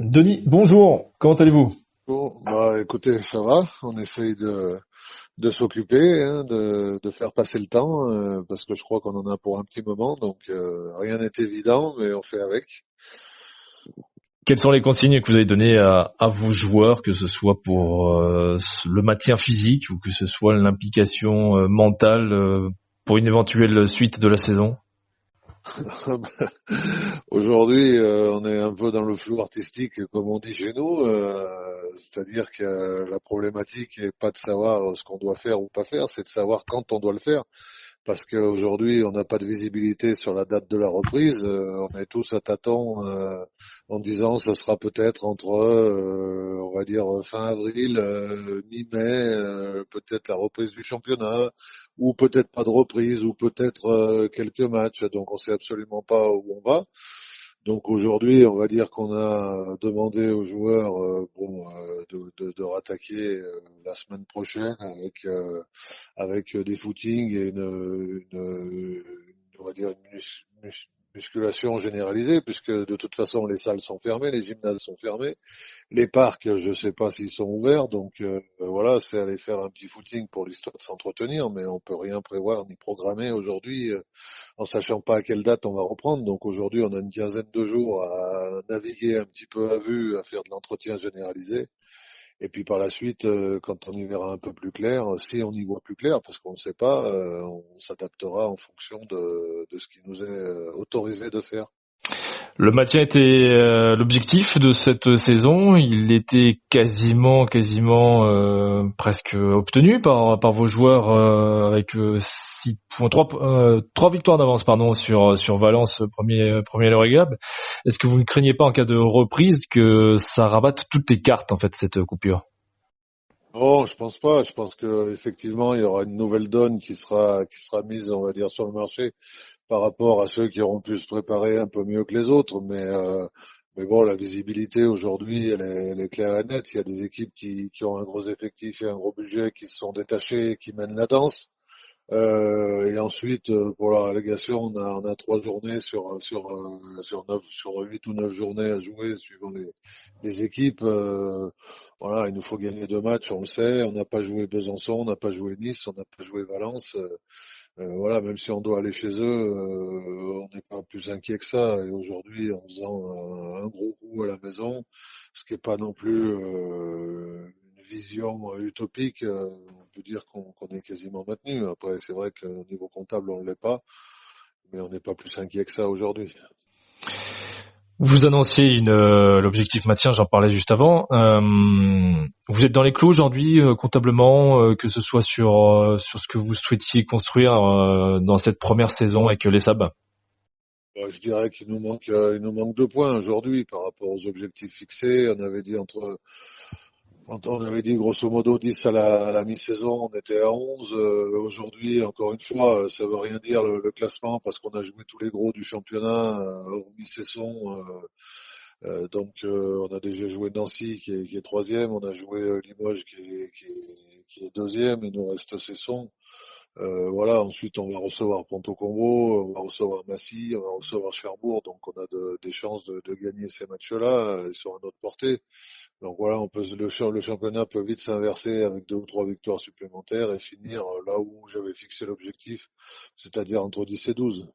Denis, bonjour, comment allez-vous? Bon, bah écoutez, ça va. On essaye de s'occuper, hein, de faire passer le temps, parce que je crois qu'on en a pour un petit moment, donc rien n'est évident, mais on fait avec. Quelles sont les consignes que vous avez données à vos joueurs, que ce soit pour le maintien physique ou que ce soit l'implication mentale pour une éventuelle suite de la saison? Aujourd'hui, on est un peu dans le flou artistique, comme on dit chez nous, c'est-à-dire que la problématique n'est pas de savoir ce qu'on doit faire ou pas faire, c'est de savoir quand on doit le faire. Parce qu'aujourd'hui, on n'a pas de visibilité sur la date de la reprise. On est tous à tâtons en disant ce sera peut-être entre, on va dire, fin avril, mi-mai, peut-être la reprise du championnat, ou peut-être pas de reprise, ou peut-être quelques matchs. Donc on sait absolument pas où on va. Donc aujourd'hui, on va dire qu'on a demandé aux joueurs de rattaquer la semaine prochaine avec des footings et on va dire musculation généralisée, puisque de toute façon les salles sont fermées, les gymnases sont fermés, les parcs, je ne sais pas s'ils sont ouverts, donc voilà, c'est aller faire un petit footing pour l'histoire de s'entretenir, mais on peut rien prévoir ni programmer aujourd'hui en sachant pas à quelle date on va reprendre. Donc aujourd'hui, on a une quinzaine de jours à naviguer un petit peu à vue, à faire de l'entretien généralisé. Et puis par la suite, quand on y verra un peu plus clair, si on y voit plus clair, parce qu'on ne sait pas, on s'adaptera en fonction de ce qui nous est autorisé de faire. Le maintien était l'objectif de cette saison. Il était quasiment presque obtenu par vos joueurs avec 6 points, 3 victoires d'avance pardon sur Valence premier à l'heure égale. Est-ce que vous ne craignez pas en cas de reprise que ça rabatte toutes les cartes en fait cette coupure? Non, je pense pas. Je pense que effectivement, il y aura une nouvelle donne qui sera mise, on va dire, sur le marché par rapport à ceux qui auront pu se préparer un peu mieux que les autres. Mais bon, la visibilité aujourd'hui, elle est claire et nette. Il y a des équipes qui ont un gros effectif et un gros budget qui se sont détachées et qui mènent la danse. Et ensuite, pour la relégation, on a 3 journées sur 8 ou 9 journées à jouer suivant les équipes. Voilà, il nous faut gagner 2 matchs, on le sait. On n'a pas joué Besançon, on n'a pas joué Nice, on n'a pas joué Valence. Voilà, même si on doit aller chez eux, on n'est pas plus inquiet que ça. Et aujourd'hui, en faisant un gros coup à la maison, ce qui n'est pas non plus une vision utopique, on peut dire qu'on est quasiment maintenu. Après, c'est vrai qu'au niveau comptable, on ne l'est pas, mais on n'est pas plus inquiet que ça aujourd'hui. Vous annonciez l'objectif maintien, j'en parlais juste avant. Vous êtes dans les clous aujourd'hui comptablement, que ce soit sur ce que vous souhaitiez construire dans cette première saison avec les SAB. Je dirais qu'il nous manque 2 points aujourd'hui par rapport aux objectifs fixés. Quand on avait dit grosso modo 10 à la mi-saison, on était à 11. Aujourd'hui, encore une fois, ça veut rien dire le classement parce qu'on a joué tous les gros du championnat au mi-saison. On a déjà joué Nancy qui est troisième, on a joué Limoges qui est deuxième, il nous reste Cesson. Voilà, ensuite on va recevoir Ponto Combo, on va recevoir Massy, on va recevoir Cherbourg, donc on a des chances de gagner ces matchs-là, ils sont à notre portée. Donc voilà, le championnat peut vite s'inverser avec 2 ou 3 victoires supplémentaires et finir là où j'avais fixé l'objectif, c'est-à-dire entre 10 et 12.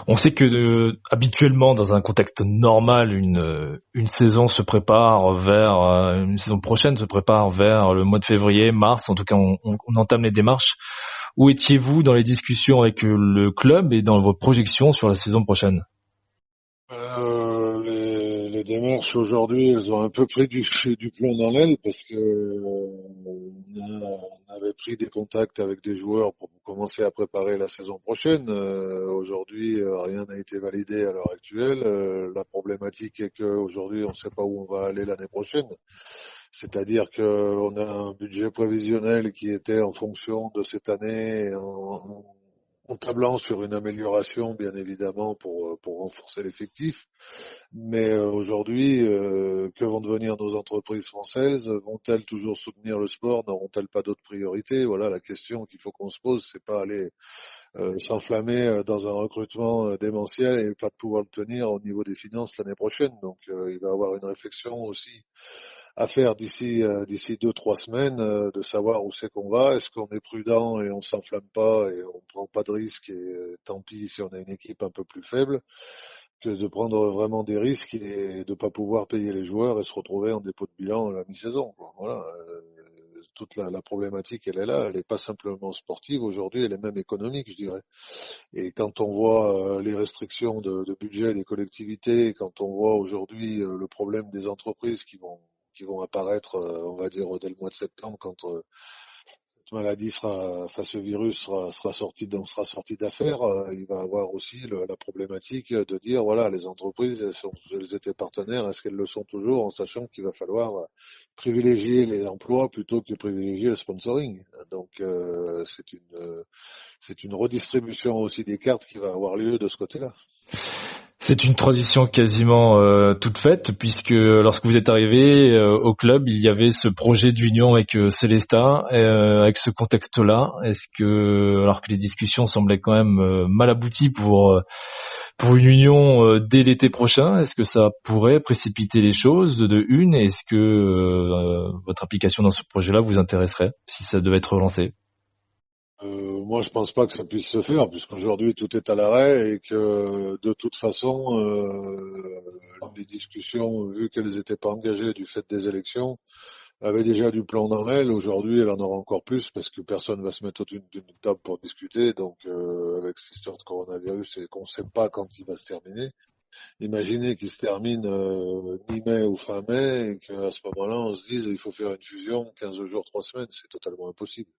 On sait que habituellement, dans un contexte normal, une saison se prépare vers une saison prochaine se prépare vers le mois de février, mars. En tout cas, on entame les démarches. Où étiez-vous dans les discussions avec le club et dans vos projections sur la saison prochaine? Les démarches aujourd'hui, elles ont un peu pris du plomb dans l'aile parce que on avait pris des contacts avec des joueurs pour commencer à préparer la saison prochaine. Aujourd'hui, rien n'a été validé à l'heure actuelle. La problématique est qu'aujourd'hui, on ne sait pas où on va aller l'année prochaine. C'est-à-dire qu'on a un budget prévisionnel qui était en fonction de cette année en tablant sur une amélioration, bien évidemment, pour renforcer l'effectif. Mais aujourd'hui, que vont devenir nos entreprises françaises? Vont-elles toujours soutenir le sport? N'auront-elles pas d'autres priorités? Voilà, la question qu'il faut qu'on se pose, c'est pas aller s'enflammer dans un recrutement démentiel et pas de pouvoir le tenir au niveau des finances l'année prochaine. Donc il va y avoir une réflexion aussi à faire d'ici 2, 3 semaines, de savoir où c'est qu'on va. Est-ce qu'on est prudent et on s'enflamme pas et on prend pas de risques et tant pis si on a une équipe un peu plus faible, que de prendre vraiment des risques et de pas pouvoir payer les joueurs et se retrouver en dépôt de bilan à la mi-saison, quoi. Voilà. Toute la problématique, elle est là. Elle n'est pas simplement sportive aujourd'hui, elle est même économique, je dirais. Et quand on voit les restrictions de budget des collectivités, quand on voit aujourd'hui le problème des entreprises qui vont apparaître, on va dire dès le mois de septembre, quand cette maladie ce virus sera sorti d'affaires, il va avoir aussi la problématique de dire voilà, les entreprises, elles étaient partenaires, est-ce qu'elles le sont toujours, en sachant qu'il va falloir privilégier les emplois plutôt que privilégier le sponsoring. Donc c'est une redistribution aussi des cartes qui va avoir lieu de ce côté-là. C'est une transition quasiment toute faite, puisque lorsque vous êtes arrivé au club, il y avait ce projet d'union avec Célestat, avec ce contexte-là. Est-ce que, alors que les discussions semblaient quand même mal abouties pour une union dès l'été prochain, est-ce que ça pourrait précipiter les choses de une? Est-ce que votre application dans ce projet-là vous intéresserait si ça devait être relancé? Moi, je pense pas que ça puisse se faire, puisqu'aujourd'hui tout est à l'arrêt et que de toute façon, les discussions, vu qu'elles n'étaient pas engagées du fait des élections, avaient déjà du plomb dans l'aile. Aujourd'hui, elle en aura encore plus parce que personne va se mettre autour d'une table pour discuter. Donc, avec cette histoire de coronavirus et qu'on ne sait pas quand il va se terminer. Imaginez qu'il se termine mi-mai ou fin mai et qu'à ce moment-là, on se dise il faut faire une fusion 15 jours, 3 semaines. C'est totalement impossible.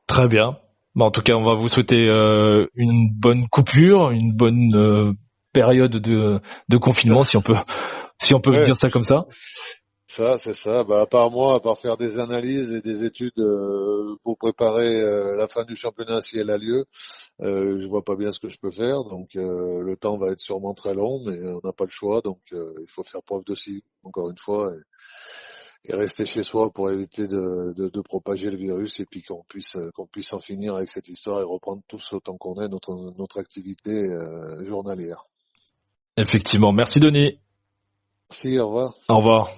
Très bien. Bon, en tout cas, on va vous souhaiter une bonne coupure, une bonne période de confinement, si on peut Ouais, dire ça comme ça. ça, c'est ça. Bah, à part moi, à part faire des analyses et des études pour préparer la fin du championnat si elle a lieu, je vois pas bien ce que je peux faire. Donc, le temps va être sûrement très long, mais on n'a pas le choix. Donc, il faut faire preuve de civisme, encore une fois, et rester chez soi pour éviter de propager le virus et puis qu'on puisse en finir avec cette histoire et reprendre tous autant qu'on est notre activité journalière. Effectivement. Merci Denis. Merci, au revoir. Au revoir.